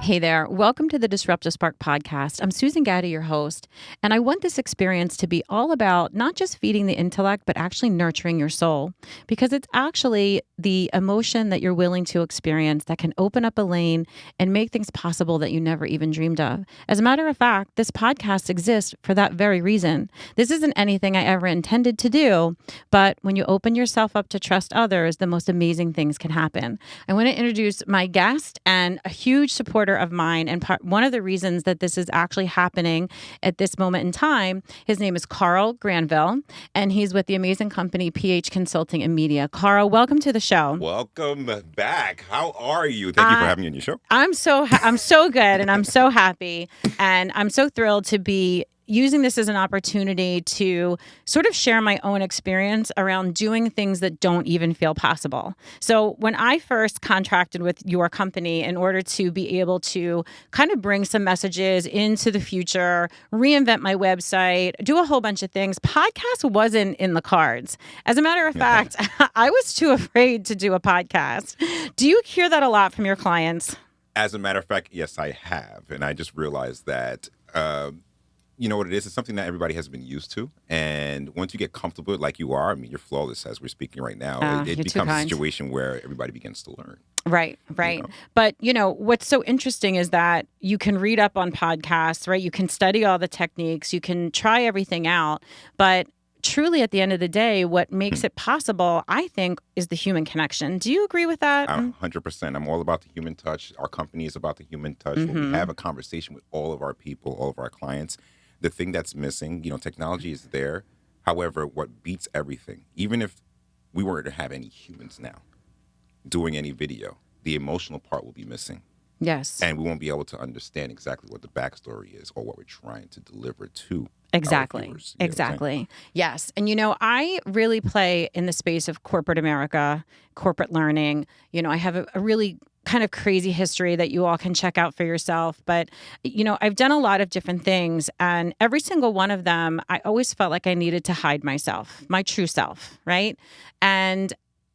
Hey there. Welcome to the Disruptive Spark podcast. I'm Susan Gatti, your host, and I want this experience to be all about not just feeding the intellect, but actually nurturing your soul, because it's actually the emotion that you're willing to experience that can open up a lane and make things possible that you never even dreamed of. As a matter of fact, this podcast exists for that very reason. This isn't anything I ever intended to do, but when you open yourself up to trust others, the most amazing things can happen. I want to introduce my guest and a huge supporter of mine, and one of the reasons that this is actually happening at this moment in time. His name is Carl Granville, and he's with the amazing company PH Consulting and Media. Carl, welcome to the show. Welcome back. How are you? Thank you for having me on your show. I'm so good, and I'm so happy, and I'm so thrilled to be using this as an opportunity to sort of share my own experience around doing things that don't even feel possible. So when I first contracted with your company in order to be able to kind of bring some messages into the future, reinvent my website, do a whole bunch of things, podcast wasn't in the cards. As a matter of fact, I was too afraid to do a podcast. Do you hear that a lot from your clients? As a matter of fact, yes, I have. And I just realized that you know what it is? It's something that everybody has been used to. And once you get comfortable like you are, I mean, you're flawless as we're speaking right now. It becomes a situation where everybody begins to learn. Right. You know? But, what's so interesting is that you can read up on podcasts, right? You can study all the techniques. You can try everything out. But truly, at the end of the day, what makes it possible, I think, is the human connection. Do you agree with that? 100%. I'm all about the human touch. Our company is about the human touch. When we have a conversation with all of our people, all of our clients, the thing that's missing, technology is there. However, what beats everything, even if we weren't to have any humans now doing any video, the emotional part will be missing. Yes. And we won't be able to understand exactly what the backstory is or what we're trying to deliver to Exactly. our viewers. Exactly. Yes. And, I really play in the space of corporate America, corporate learning. I have a really kind of crazy history that you all can check out for yourself. But, I've done a lot of different things, and every single one of them, I always felt like I needed to hide myself, my true self, right? And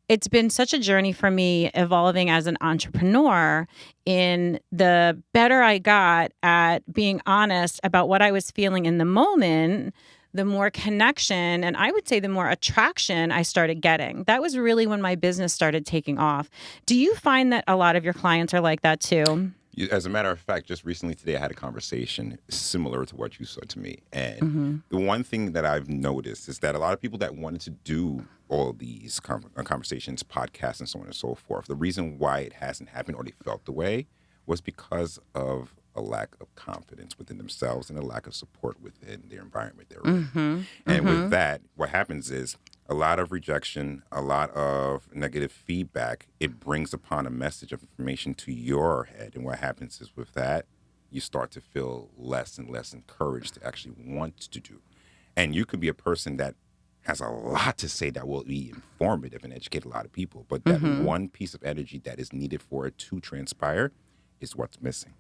it's been such a journey for me evolving as an entrepreneur. In the better I got at being honest about what I was feeling in the moment, the more connection, and I would say the more attraction I started getting. That was really when my business started taking off. Do you find that a lot of your clients are like that too? As a matter of fact, just recently today, I had a conversation similar to what you said to me. And the one thing that I've noticed is that a lot of people that wanted to do all these conversations, podcasts, and so on and so forth, the reason why it hasn't happened or they felt the way was because of a lack of confidence within themselves and a lack of support within their environment they're in. And with that, what happens is a lot of rejection, a lot of negative feedback. It brings upon a message of information to your head. And what happens is with that, you start to feel less and less encouraged to actually want to do. And you could be a person that has a lot to say that will be informative and educate a lot of people. But that one piece of energy that is needed for it to transpire is what's missing.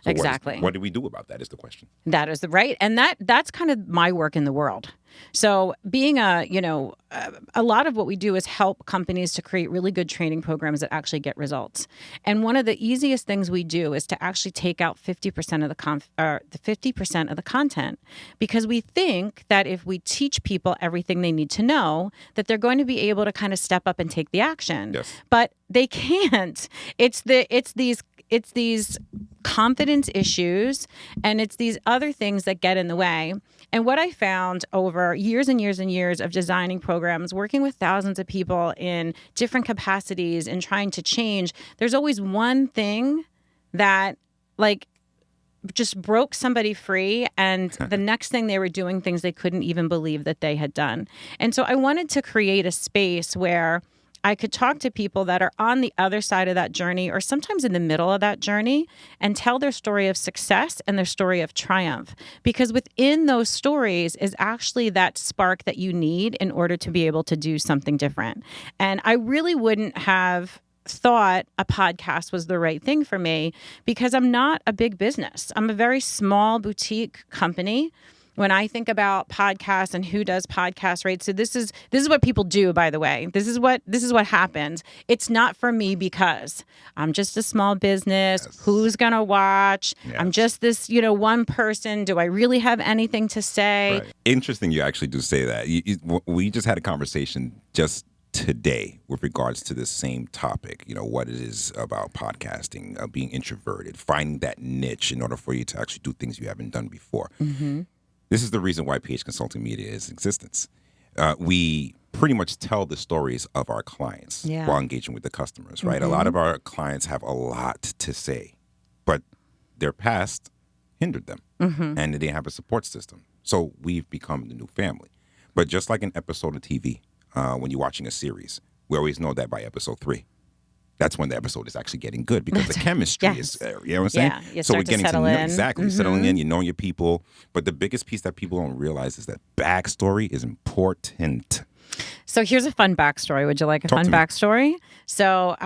So Exactly. What do we do about that is the question. That is right. And that's kind of my work in the world. So being a lot of what we do is help companies to create really good training programs that actually get results. And one of the easiest things we do is to actually take out 50% of the 50% of the content, because we think that if we teach people everything they need to know, that they're going to be able to kind of step up and take the action. Yes. But they can't. It's these confidence issues, and it's these other things that get in the way. And what I found over years and years and years of designing programs, working with thousands of people in different capacities and trying to change, there's always one thing that just broke somebody free, and the next thing they were doing things they couldn't even believe that they had done. And so I wanted to create a space where I could talk to people that are on the other side of that journey, or sometimes in the middle of that journey, and tell their story of success and their story of triumph. Because within those stories is actually that spark that you need in order to be able to do something different. And I really wouldn't have thought a podcast was the right thing for me, because I'm not a big business. I'm a very small boutique company. when I think about podcasts and who does podcasts, right? So this is what people do, by the way. This is what happens. It's not for me because I'm just a small business. Yes. Who's gonna watch? I'm Yes. just this, one person. Do I really have anything to say? Right. Interesting you actually do say that. We just had a conversation just today with regards to this same topic, what it is about podcasting, being introverted, finding that niche in order for you to actually do things you haven't done before. Mm-hmm. This is the reason why PH Consulting Media is in existence. We pretty much tell the stories of our clients while engaging with the customers, right? A lot of our clients have a lot to say, but their past hindered them and they didn't have a support system. So we've become the new family. But just like an episode of TV, when you're watching a series, we always know that by episode 3. That's when the episode is actually getting good because the chemistry is there. You know what I'm saying? Yeah, you So we're start to getting to settle know in. exactly. You're settling in, you know your people. But the biggest piece that people don't realize is that backstory is important. So here's a fun backstory. Would you like a Talk fun to me. backstory? So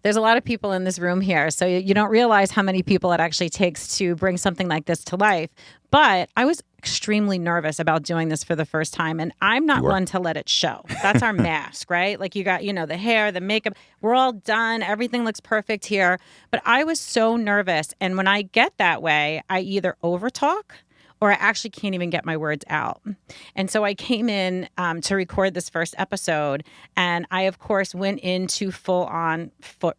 there's a lot of people in this room here. So you don't realize how many people it actually takes to bring something like this to life. But I was extremely nervous about doing this for the first time. And I'm not one to let it show. That's our mask, right? Like you got, the hair, the makeup. We're all done. Everything looks perfect here. But I was so nervous. And when I get that way, I either overtalk or I actually can't even get my words out. And so I came in to record this first episode, and I, of course, went into full-on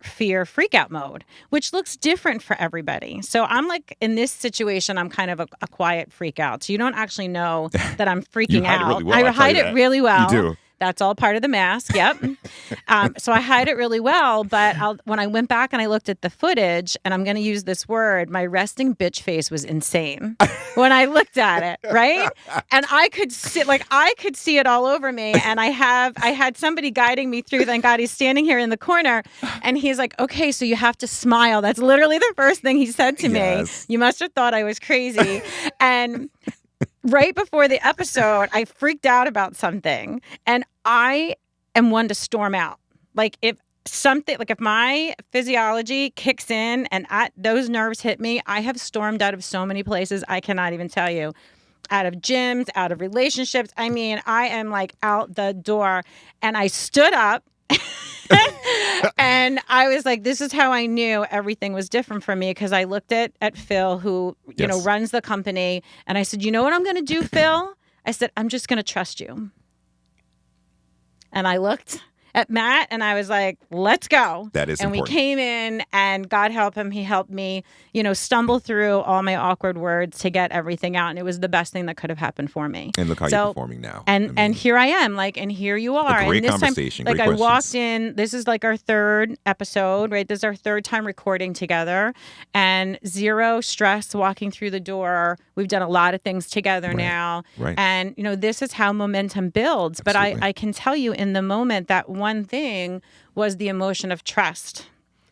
fear freak-out mode, which looks different for everybody. So I'm like, in this situation, I'm kind of a quiet freak-out. So you don't actually know that I'm freaking hide it out. really well, I I'll tell hide you it that. really well. You do. That's all part of the mask. Yep. So I hide it really well. But when I went back and I looked at the footage, and I'm going to use this word, my resting bitch face was insane when I looked at it. Right. And I could see it all over me. And I had somebody guiding me through. Thank God he's standing here in the corner. And he's like, okay, so you have to smile. That's literally the first thing he said to me. You must have thought I was crazy. And right before the episode, I freaked out about something, and I am one to storm out. Like if my physiology kicks in and those nerves hit me, I have stormed out of so many places I cannot even tell you. Out of gyms, out of relationships. I mean, I am like out the door, and I stood up. And I was like, this is how I knew everything was different for me, because I looked at Phil, who runs the company, and I said, you know what I'm going to do, Phil? I said, I'm just going to trust you. And I looked at Matt, and I was like, let's go. That is important. We important. came in, and God help him, he helped me, stumble through all my awkward words to get everything out. And it was the best thing that could have happened for me. And look how you're performing now. And here I am, and here you are. A great and this conversation, time, great I questions. walked in, this is like our third episode, right? This is our third time recording together, and zero stress walking through the door. We've done a lot of things together now. Right. And, this is how momentum builds. Absolutely. But I can tell you in the moment that one thing was the emotion of trust.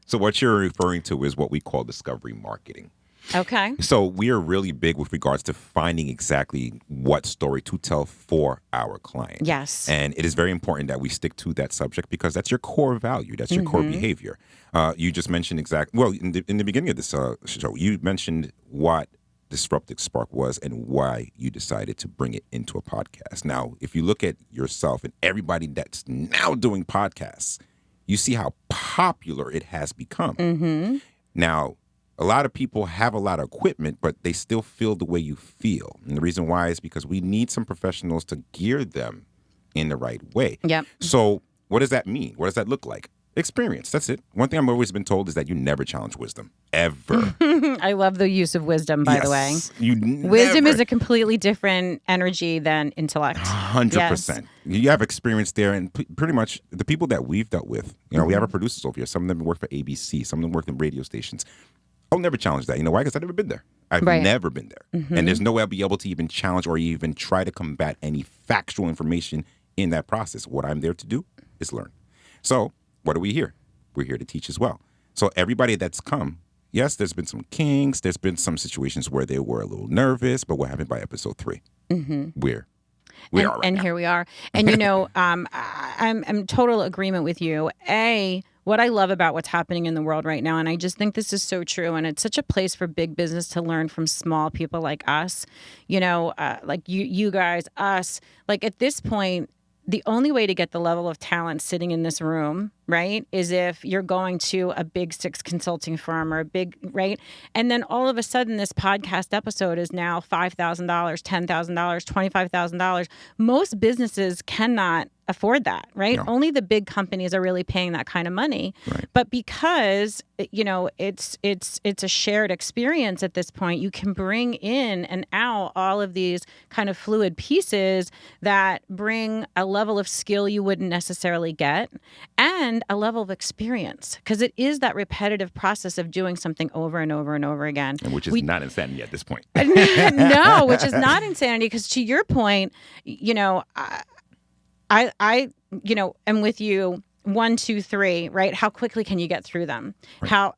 So what you're referring to is what we call discovery marketing. Okay. So we are really big with regards to finding exactly what story to tell for our client. Yes. And it is very important that we stick to that subject, because that's your core value. That's your core behavior. You just mentioned in the beginning of this show, you mentioned what Disruptive Spark was and why you decided to bring it into a podcast. Now, if you look at yourself and everybody that's now doing podcasts, you see how popular it has become. Now, a lot of people have a lot of equipment, but they still feel the way you feel. And the reason why is because we need some professionals to gear them in the right way. Yep. So what does that mean? What does that look like? Experience. That's it. One thing I've always been told is that you never challenge wisdom. Ever. I love the use of wisdom, by the way. You Wisdom never. is a completely different energy than intellect. 100%. You have experience there, and pretty much the people that we've dealt with, we have our producers over here. Some of them work for ABC. Some of them work in radio stations. I'll never challenge that. You know why? Because I've never been there. I've never been there. And there's no way I'll be able to even challenge or even try to combat any factual information in that process. What I'm there to do is learn. So what are we here? We're here to teach as well. So everybody that's come, yes, there's been some kinks. There's been some situations where they were a little nervous, but what happened by episode 3? We are right and now. here we are. And I'm in total agreement with you. what I love about what's happening in the world right now, and I just think this is so true, and it's such a place for big business to learn from small people like us, like you guys, us. Like at this point, the only way to get the level of talent sitting in this room, right, is if you're going to a big six consulting firm or a big, right? And then all of a sudden, this podcast episode is now $5,000, $10,000, $25,000. Most businesses cannot afford that, right? No. Only the big companies are really paying that kind of money. Right. But because it's a shared experience at this point, you can bring in and out all of these kind of fluid pieces that bring a level of skill you wouldn't necessarily get and a level of experience, because it is that repetitive process of doing something over and over and over again. And which is not insanity at this point. No, which is not insanity, because to your point, I am with you. 1, 2, 3, right? How quickly can you get through them? Right. How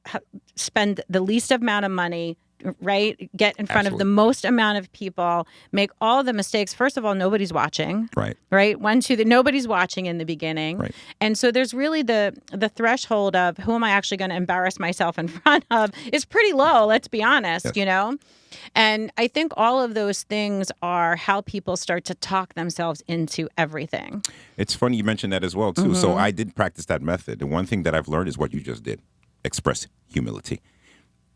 spend the least amount of money, right? Get in front of the most amount of people, make all the mistakes. First of all, nobody's watching. Right. Right? 1, 2, nobody's watching in the beginning. Right. And so there's really the threshold of who am I actually going to embarrass myself in front of is pretty low, let's be honest, Yes. And I think all of those things are how people start to talk themselves into everything. It's funny you mentioned that as well, too. Mm-hmm. So I did practice that method. And one thing that I've learned is what you just did. Express humility.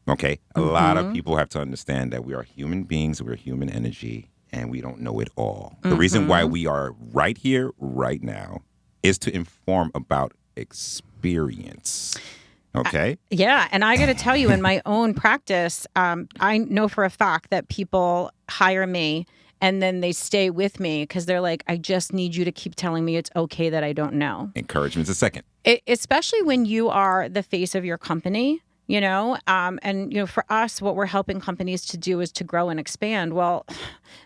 Okay? A lot of people have to understand that we are human beings, we're human energy, and we don't know it all. The reason why we are right here, right now, is to inform about experience. Okay. Yeah. And I got to tell you, in my own practice, I know for a fact that people hire me and then they stay with me because they're like, I just need you to keep telling me it's okay that I don't know. Encouragement's a second. Especially when you are the face of your company. For us, what we're helping companies to do is to grow and expand. Well,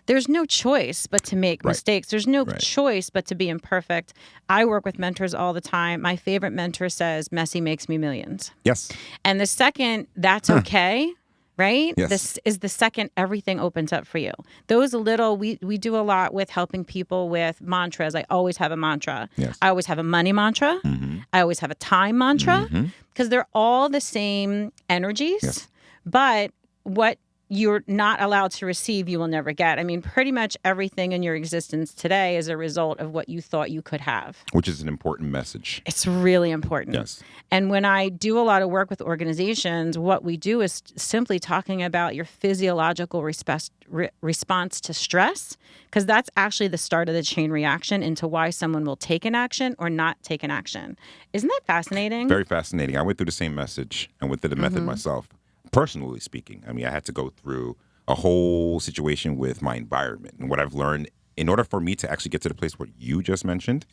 there's no choice but to make mistakes. There's no choice but to be imperfect. I work with mentors all the time. My favorite mentor says, messy makes me millions. Yes. And the second that's okay, right? Yes. This is the second everything opens up for you. Those little, we do a lot with helping people with mantras. I always have a mantra. Yes. I always have a money mantra. Mm-hmm. I always have a time mantra. Mm-hmm. Because they're all the same energies, but what you're not allowed to receive, you will never get. I mean, pretty much everything in your existence today is a result of what you thought you could have. Which is an important message. It's really important. Yes. And when I do a lot of work with organizations, what we do is simply talking about your physiological response to stress, because that's actually the start of the chain reaction into why someone will take an action or not take an action. Isn't that fascinating? Very fascinating. I went through the same message and went through the method myself. Personally speaking, I mean, I had to go through a whole situation with my environment. And what I've learned, in order for me to actually get to the place where you just mentioned,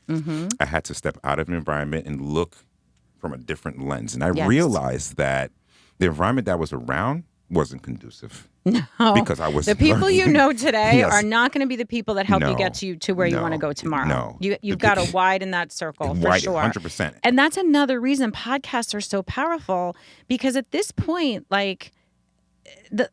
I had to step out of an environment and look from a different lens. And I realized that the environment that was around wasn't conducive. No. Because I was the people learning. You know today are not going to be the people that help you get to where you want to go tomorrow. No. You've got to widen that circle for sure. 100%. And that's another reason podcasts are so powerful, because at this point, like the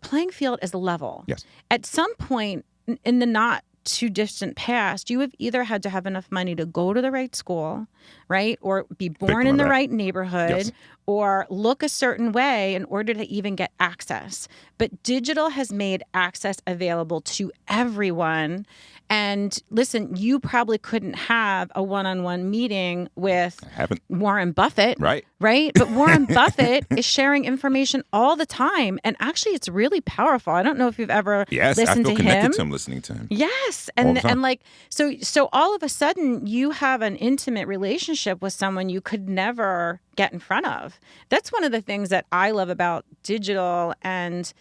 playing field is level. Yes. At some point in the not too distant past, you have either had to have enough money to go to the right school, right? Or be born in the right neighborhood, or look a certain way in order to even get access. But digital has made access available to everyone. And listen, you probably couldn't have a one-on-one meeting with Warren Buffett. Right. But Warren Buffett is sharing information all the time. And actually, it's really powerful. I don't know if you've ever listened to him. Yes, I feel connected to him listening to him. Yes. And like, so all of a sudden you have an intimate relationship with someone you could never get in front of. That's one of the things that I love about digital and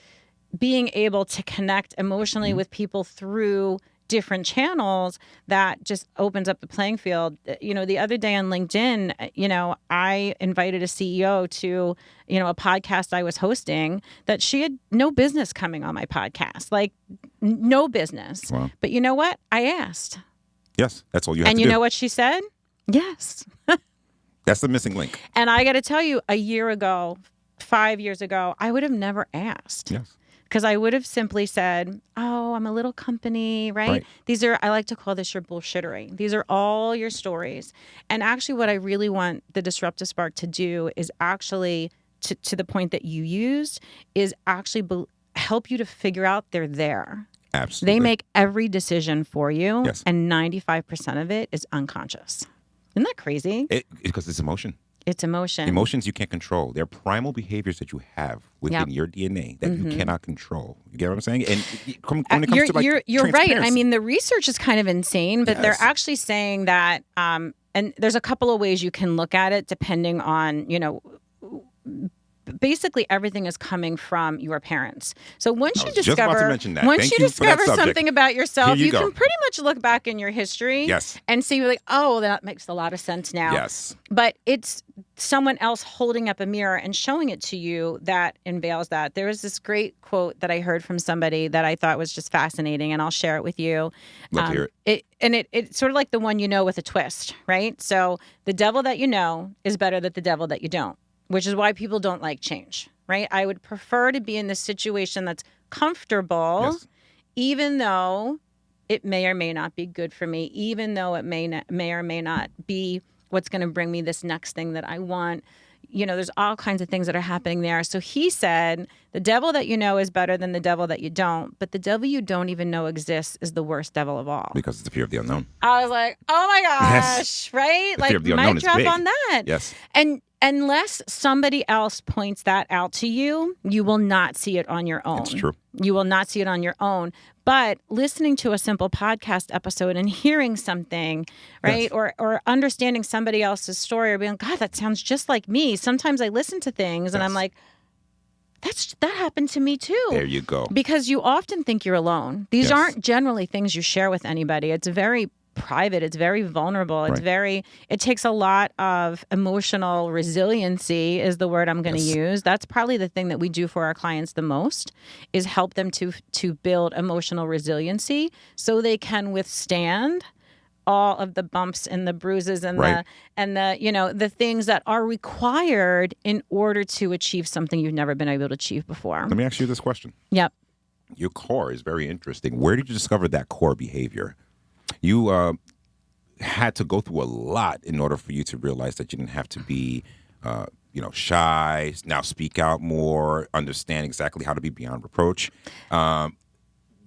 being able to connect emotionally with people through different channels. That just opens up the playing field. The other day on LinkedIn, I invited a CEO to, a podcast I was hosting that she had no business coming on my podcast, like no business. Wow. But you know what? I asked. Yes, that's all you have to do. And you know what she said? Yes. That's the missing link. And I got to tell you, a year ago, 5 years ago, I would have never asked. Yes. because I would have simply said, oh, I'm a little company, right? I like to call this your bullshittery. These are all your stories. And actually what I really want the Disruptive Spark to do is actually, to the point that you used, is actually help you to figure out they're there. Absolutely. They make every decision for you, Yes. and 95% of it is unconscious. Isn't that crazy? Because it's emotion. It's emotion. Emotions you can't control. They're primal behaviors that you have within your DNA that you cannot control. You get what I'm saying? And when it comes to like you're right. I transparency. mean, the research is kind of insane, but they're actually saying that, and there's a couple of ways you can look at it depending on, basically everything is coming from your parents. So once you discover something about yourself, you can pretty much look back in your history and see like, oh, that makes a lot of sense now. Yes. But it's someone else holding up a mirror and showing it to you that unveils that. There was this great quote that I heard from somebody that I thought was just fascinating, and I'll share it with you. Love to hear it. It's sort of like the one you know with a twist, right? So the devil that you know is better than the devil that you don't, which is why people don't like change, right? I would prefer to be in this situation that's comfortable, even though it may or may not be good for me, even though it may or may not be what's going to bring me this next thing that I want. There's all kinds of things that are happening there. So he said, the devil that you know is better than the devil that you don't, but the devil you don't even know exists is the worst devil of all. Because it's the fear of the unknown. I was like, oh my gosh, right? The fear of the unknown is mic drop big. on that. Yes. And unless somebody else points that out to you, you will not see it on your own. It's true. You will not see it on your own. But listening to a simple podcast episode and hearing something, right, or understanding somebody else's story, or being, God, that sounds just like me. Sometimes I listen to things and I'm like, that happened to me too. There you go. Because you often think you're alone. These aren't generally things you share with anybody. It's very private. It's very vulnerable. It takes a lot of emotional resiliency is the word I'm going to use. That's probably the thing that we do for our clients the most, is help them to build emotional resiliency so they can withstand all of the bumps and the bruises and the things that are required in order to achieve something you've never been able to achieve before. Let me ask you this question. Yep. Your core is very interesting. Where did you discover that core behavior? You had to go through a lot in order for you to realize that you didn't have to be, shy, now speak out more, understand exactly how to be beyond reproach.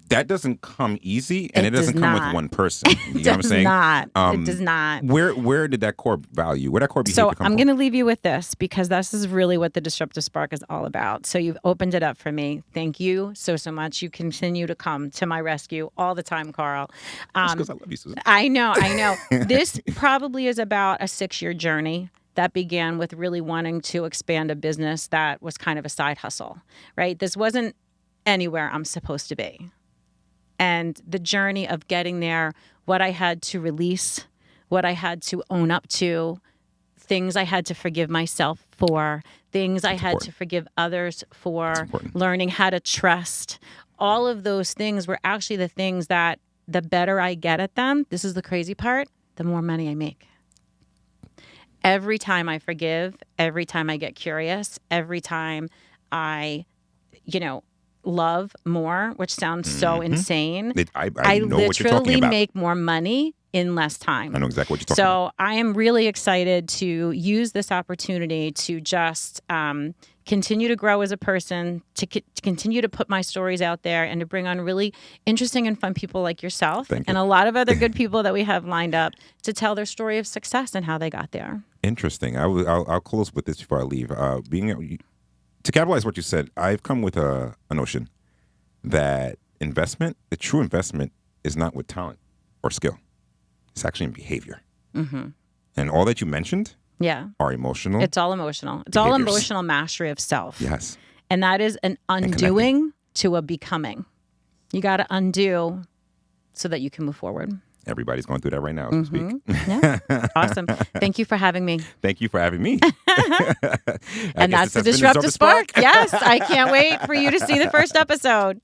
That doesn't come easy, and it doesn't come with one person. You know what I'm saying? It does not. Where did that core value, where that core behavior come from? So I'm going to leave you with this, because this is really what the Disruptive Spark is all about. So you've opened it up for me. Thank you so much. You continue to come to my rescue all the time, Carl. Because I love you, Susan. I know. This probably is about a 6-year journey that began with really wanting to expand a business that was kind of a side hustle, right? This wasn't anywhere I'm supposed to be. And the journey of getting there, what I had to release, what I had to own up to, things I had to forgive myself for, things I had to forgive others for, learning how to trust. All of those things were actually the things that the better I get at them, this is the crazy part, the more money I make. Every time I forgive, every time I get curious, every time I, love more, which sounds so insane. I know what you're talking literally about. make more money in less time. I know exactly what you're talking about. So I am really excited to use this opportunity to just continue to grow as a person, to continue to put my stories out there, and to bring on really interesting and fun people like yourself and a lot of other good people that we have lined up to tell their story of success and how they got there. Interesting. I'll close with this before I leave. To capitalize what you said, I've come with a notion that the true investment is not with talent or skill. It's actually in behavior. Mm-hmm. And all that you mentioned are emotional. It's all emotional. It's all emotional mastery of self. Yes. And that is an undoing to a becoming. You got to undo so that you can move forward. Everybody's going through that right now as we speak. Yeah. Awesome. Thank you for having me. Thank you for having me. And that's the Disruptive Spark. Yes. I can't wait for you to see the first episode.